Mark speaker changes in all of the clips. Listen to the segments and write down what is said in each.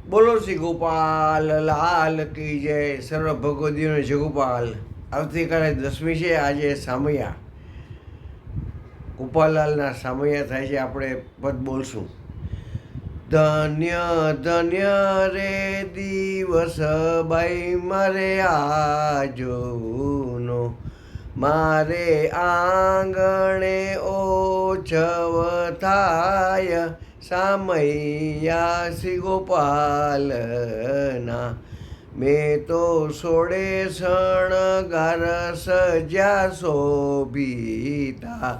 Speaker 1: બોલો શ્રી ગોપાલ લાલ કી જય. સર્વ ભગવદીઓને જય ગોપાલ. આવતીકાલે 10મી છે. આજે સામૈયા ગોપાલલાલના સામૈયા થાય છે. આપણે પદ બોલશું. ધન્ય ધન્ય રે દિવસ બાઈ મારે આજનો, મારે આંગણે ઓછવ થાય સામૈયા શ્રી ગોપાલના. મેં તો સોળે શણગાર સજ્યા શોભિતા,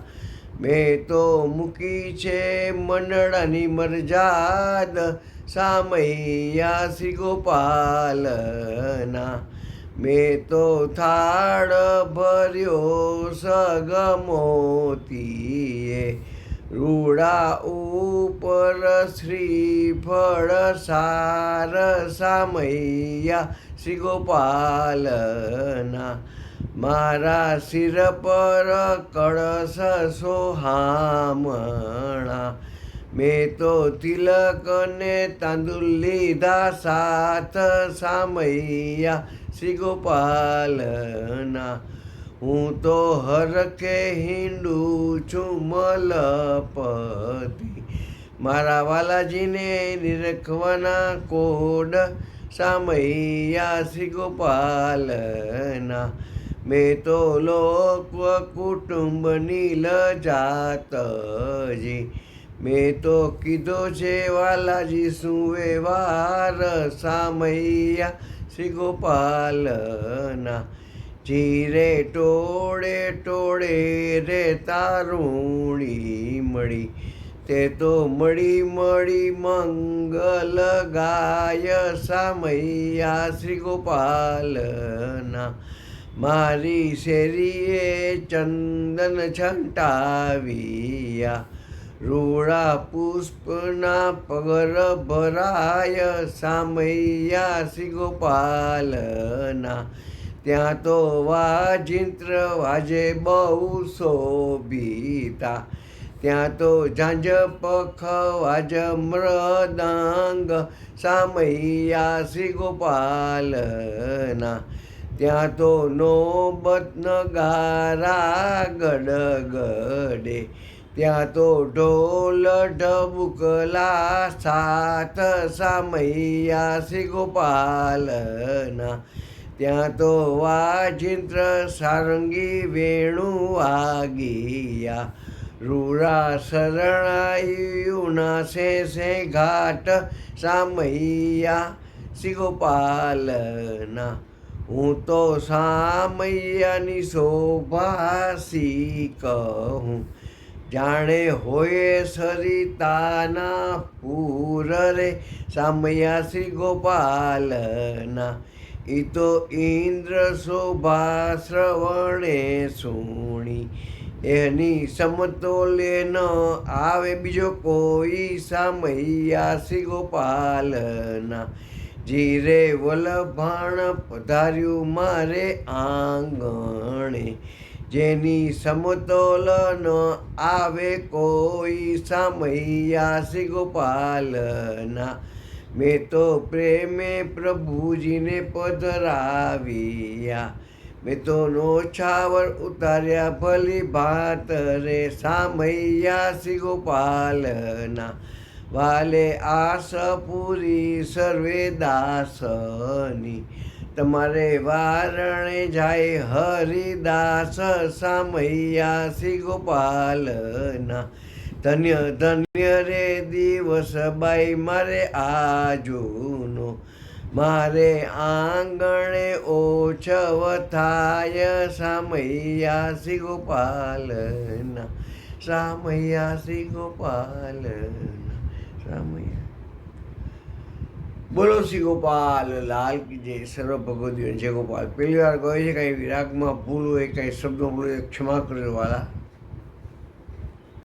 Speaker 1: મેં તો મૂકી છે મંડળાની મરજાદ સામૈયા શ્રી ગોપાલના. મેં તો થાળ ભર્યો સગમોતીએ, રૂડા ઉપર શ્રીફળ સાર સામૈયા શ્રી ગોપાલના. મારા શિર પર કળશ સોહામણા, મેં તો તિલક ને તાંદુલ લીધા સાથ સામૈયા શ્રી ગોપાલના. હું તો હરખે હિંડું છું મલપતિ, મારા વાલાજીને નિરખવાના કોડ સામૈયા શ્રી ગોપાલના. મેં તો લોક કુટુંબની લજાતજી, મેં તો કીધો છે વાલાજી શું વ્યવહાર સામૈયા શ્રી ગોપાલના. જીરે ટોળે ટોળે રે તારુણી મળી, તે તો મળી મળી મંગલ ગાય સામૈયા શ્રી ગોપાલના. મારી શેરીએ ચંદન છંટાવ્યા, રૂડા પુષ્પના પગર ભરાય સામૈયા શ્રી ગોપાલના. ત્યાં તો વાજિંત્ર વાજે બહુ શોભિતા, ત્યાં તો ઝાંઝ પખ વાજ મૃદંગ સામૈયા શ્રી ગોપાલના. ત્યાં તો નોબત નગારા ગડગડે, ત્યાં તો ઢોલ ઢબુકલા સાથ સામૈયા શ્રી ગોપાલના. ત્યાં તો વાજિંત્ર સારંગી વેણુ વાગિયા, રૂડા શરણાયુના સે ઘાટ સામૈયા શ્રી ગોપાલના. હું તો સામૈયાની શોભાસી કહું, જાણે હોય સરિતાના પૂર રે સામૈયા શ્રી ગોપાલના. ઈ તો ઇન્દ્ર શોભા શ્રવણે સુણી, એની સમતોલે ન આવે બીજો કોઈ સામૈયા શ્રી ગોપાલના. જીરે વલભાણ પધાર્યું મારે આંગણે, જેની સમતોલ ન આવે કોઈ સામૈયા શ્રી ગોપાલના. મેં તો પ્રેમે પ્રભુજીને પધરાવ્યા, મેં તો નોછાવર ઉતાર્યા ભલી ભાત રે સામૈયા શ્રી ગોપાલના. વાલે આસ પૂરી સર્વે દાસની, તમારે વારણે જાય હરિદાસ સામૈયા શ્રી ગોપાલના. ધન્ય ધન્ય રે દિવસ બાઈ મારે આજનો, મારે આંગણે ઓછવ થાય સામૈયા શ્રી ગોપાલના. સામૈયા શ્રી ગોપાલના. સામૈયા. બોલો શ્રી ગોપાલ લાલ કી જય. સર્વ ભગવદીઓને જય ગોપાલ. પહેલી વાર કહે છે કાંઈ વિરાગમાં ભૂલ હોય, કાંઈ શબ્દો ભૂલ હોય ક્ષમા કરજો વાલા.